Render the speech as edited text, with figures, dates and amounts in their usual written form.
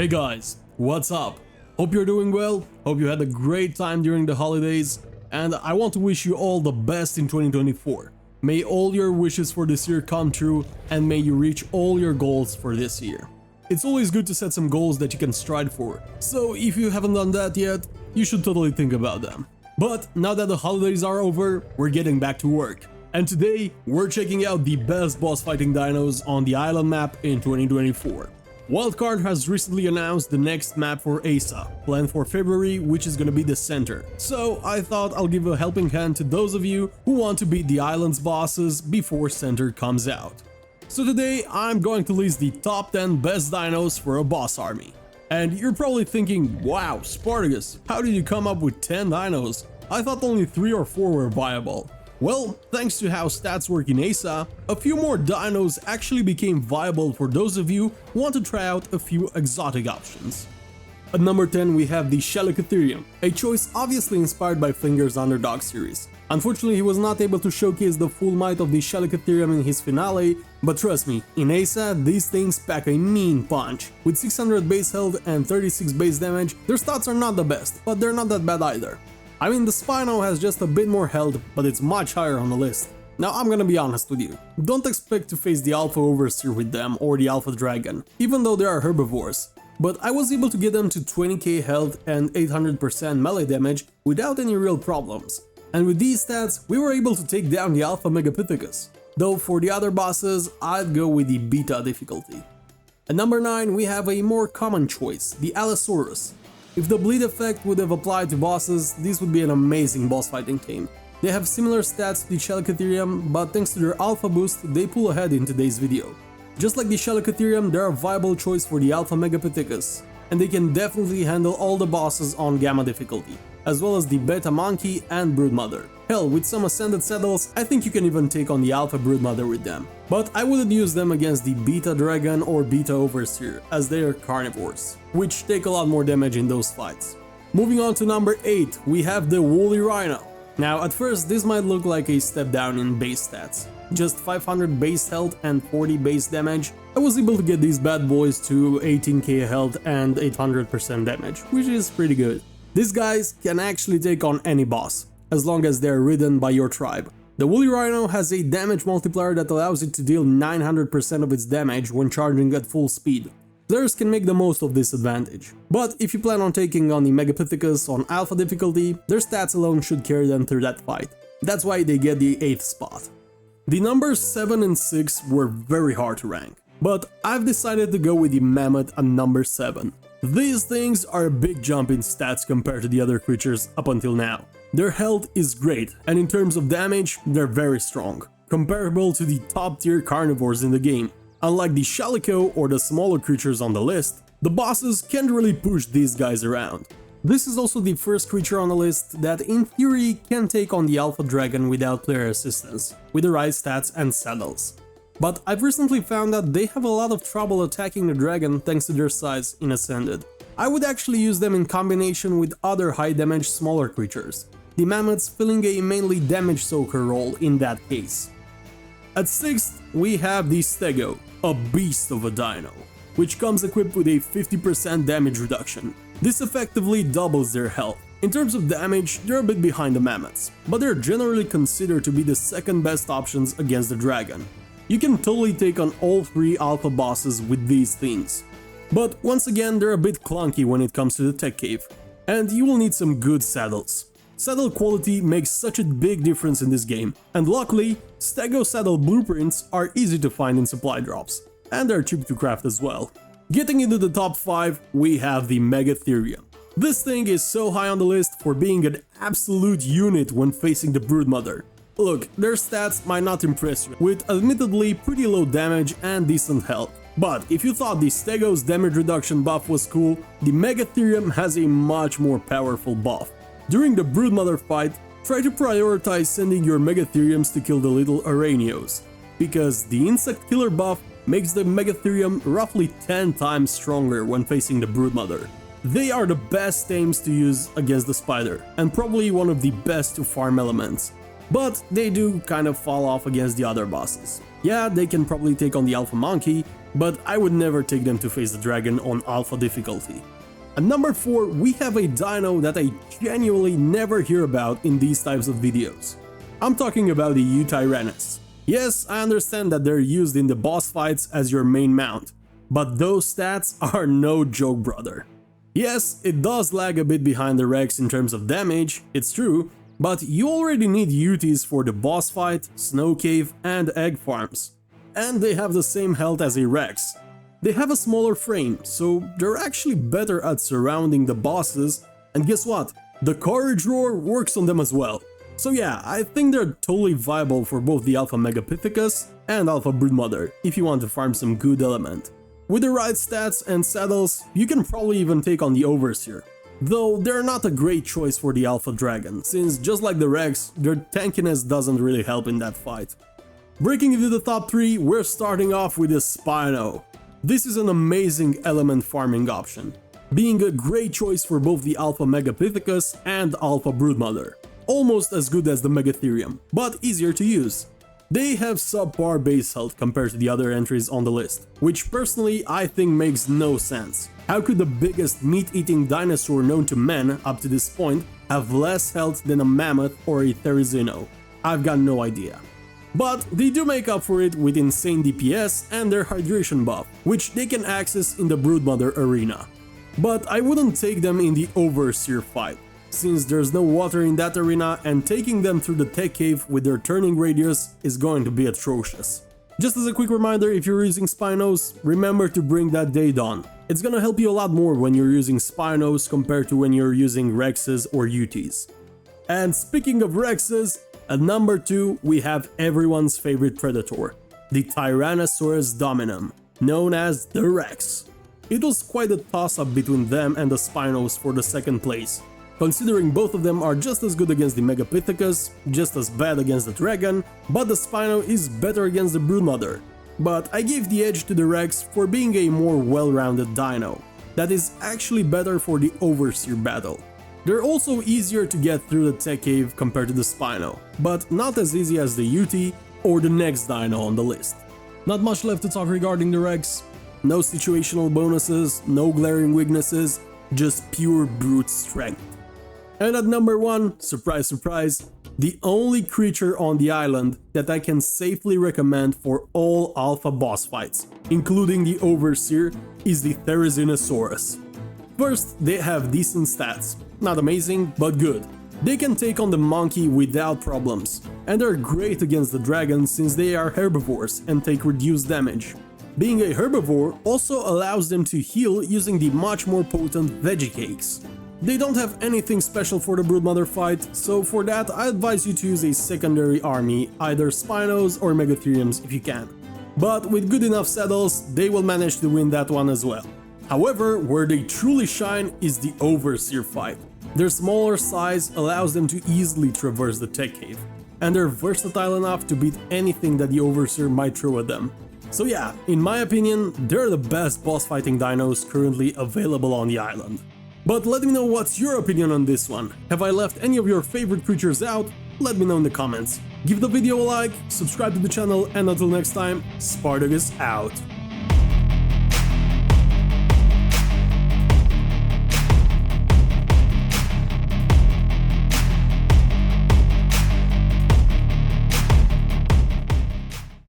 Hey guys, what's up? Hope you're doing well, hope you had a great time during the holidays, and I want to wish you all the best in 2024. May all your wishes for this year come true, and may you reach all your goals for this year. It's always good to set some goals that you can strive for, so if you haven't done that yet, you should totally think about them. But now that the holidays are over, we're getting back to work. And today, we're checking out the best boss fighting dinos on the island map in 2024. Wildcard has recently announced the next map for ASA, planned for February, which is gonna be the center. So I thought I'll give a helping hand to those of you who want to beat the island's bosses before center comes out. So today, I'm going to list the top 10 best dinos for a boss army. And you're probably thinking, wow, Spartacus, how did you come up with 10 dinos? I thought only 3 or 4 were viable. Well, thanks to how stats work in ASA, a few more dinos actually became viable for those of you who want to try out a few exotic options. At number 10 we have the Megatherium, a choice obviously inspired by Finger's Underdog series. Unfortunately he was not able to showcase the full might of the Megatherium in his finale, but trust me, in ASA these things pack a mean punch. With 600 base health and 36 base damage, their stats are not the best, but they're not that bad either. I mean, the Spino has just a bit more health, but it's much higher on the list. Now I'm gonna be honest with you, don't expect to face the Alpha Overseer with them or the Alpha Dragon, even though they are herbivores. But I was able to get them to 20k health and 800% melee damage without any real problems. And with these stats, we were able to take down the Alpha Megapithecus. Though for the other bosses, I'd go with the Beta difficulty. At number 9 we have a more common choice, the Allosaurus. If the bleed effect would have applied to bosses, this would be an amazing boss fighting team. They have similar stats to the Megatherium, but thanks to their alpha boost, they pull ahead in today's video. Just like the Megatherium, they're a viable choice for the Alpha Megapithecus, and they can definitely handle all the bosses on Gamma difficulty, as well as the Beta Monkey and Broodmother. Hell, with some ascended saddles, I think you can even take on the Alpha Broodmother with them. But I wouldn't use them against the Beta Dragon or Beta Overseer, as they are carnivores, which take a lot more damage in those fights. Moving on to number 8, we have the Woolly Rhino. Now at first this might look like a step down in base stats. Just 500 base health and 40 base damage, I was able to get these bad boys to 18k health and 800% damage, which is pretty good. These guys can actually take on any boss, as long as they're ridden by your tribe. The Woolly Rhino has a damage multiplier that allows it to deal 900% of its damage when charging at full speed. Players can make the most of this advantage. But if you plan on taking on the Megapithecus on alpha difficulty, their stats alone should carry them through that fight. That's why they get the 8th spot. The numbers 7 and 6 were very hard to rank, but I've decided to go with the Mammoth at number 7. These things are a big jump in stats compared to the other creatures up until now. Their health is great, and in terms of damage, they're very strong, comparable to the top tier carnivores in the game. Unlike the Shalico or the smaller creatures on the list, the bosses can't really push these guys around. This is also the first creature on the list that in theory can take on the Alpha Dragon without player assistance, with the right stats and saddles. But I've recently found that they have a lot of trouble attacking the dragon thanks to their size in Ascended. I would actually use them in combination with other high damage smaller creatures, the mammoths filling a mainly damage soaker role in that case. At 6th we have the Stevego, a beast of a dino, which comes equipped with a 50% damage reduction. This effectively doubles their health. In terms of damage, they're a bit behind the mammoths, but they're generally considered to be the second best options against the dragon. You can totally take on all 3 alpha bosses with these things. But once again, they're a bit clunky when it comes to the tech cave, and you will need some good saddles. Saddle quality makes such a big difference in this game, and luckily, Stego saddle blueprints are easy to find in supply drops, and they're cheap to craft as well. Getting into the top 5, we have the Megatherium. This thing is so high on the list for being an absolute unit when facing the Broodmother. Look, their stats might not impress you, with admittedly pretty low damage and decent health. But if you thought the Stego's damage reduction buff was cool, the Megatherium has a much more powerful buff. During the Broodmother fight, try to prioritize sending your Megatheriums to kill the little Araneos, because the insect killer buff makes the Megatherium roughly 10 times stronger when facing the Broodmother. They are the best tames to use against the spider, and probably one of the best to farm elements. But they do kind of fall off against the other bosses. Yeah, they can probably take on the Alpha Monkey, but I would never take them to face the dragon on alpha difficulty. At number 4, we have a dino that I genuinely never hear about in these types of videos. I'm talking about the Tyranus. Yes, I understand that they're used in the boss fights as your main mount, but those stats are no joke, brother. Yes, it does lag a bit behind the Rex in terms of damage, it's true, but you already need UTs for the boss fight, snow cave and egg farms. And they have the same health as a Rex. They have a smaller frame, so they're actually better at surrounding the bosses, and guess what? The Courage Roar works on them as well. So yeah, I think they're totally viable for both the Alpha Megapithecus and Alpha Broodmother if you want to farm some good element. With the right stats and saddles, you can probably even take on the Overseer. Though they're not a great choice for the Alpha Dragon, since just like the Rex, their tankiness doesn't really help in that fight. Breaking into the top 3, we're starting off with the Spino. This is an amazing element farming option, being a great choice for both the Alpha Megapithecus and Alpha Broodmother. Almost as good as the Megatherium, but easier to use. They have subpar base health compared to the other entries on the list, which personally I think makes no sense. How could the biggest meat-eating dinosaur known to men up to this point have less health than a Mammoth or a Therizino? I've got no idea. But they do make up for it with insane DPS and their hydration buff, which they can access in the Broodmother arena. But I wouldn't take them in the Overseer fight, since there's no water in that arena and taking them through the tech cave with their turning radius is going to be atrocious. Just as a quick reminder, if you're using Spinos, remember to bring that Daedon. It's gonna help you a lot more when you're using Spinos compared to when you're using Rexes or UTs. And speaking of Rexes, at number 2 we have everyone's favorite predator, the Tyrannosaurus Dominum, known as the Rex. It was quite a toss-up between them and the Spinos for the second place, considering both of them are just as good against the Megapithecus, just as bad against the Dragon, but the Spino is better against the Broodmother. But I gave the edge to the Rex for being a more well-rounded dino, that is actually better for the Overseer battle. They're also easier to get through the tech cave compared to the Spino, but not as easy as the UT or the next dino on the list. Not much left to talk regarding the Rex. No situational bonuses, no glaring weaknesses, just pure brute strength. And at number 1, surprise surprise, the only creature on the island that I can safely recommend for all alpha boss fights, including the Overseer, is the Therizinosaurus. First, they have decent stats, not amazing, but good. They can take on the monkey without problems, and they're great against the dragon since they are herbivores and take reduced damage. Being a herbivore also allows them to heal using the much more potent veggie cakes. They don't have anything special for the Broodmother fight, so for that I advise you to use a secondary army, either Spinos or Megatheriums if you can. But with good enough saddles, they will manage to win that one as well. However, where they truly shine is the Overseer fight. Their smaller size allows them to easily traverse the tech cave, and they're versatile enough to beat anything that the Overseer might throw at them. So yeah, in my opinion, they're the best boss fighting dinos currently available on the island. But let me know what's your opinion on this one. Have I left any of your favorite creatures out? Let me know in the comments. Give the video a like, subscribe to the channel, and until next time, Spartacus out.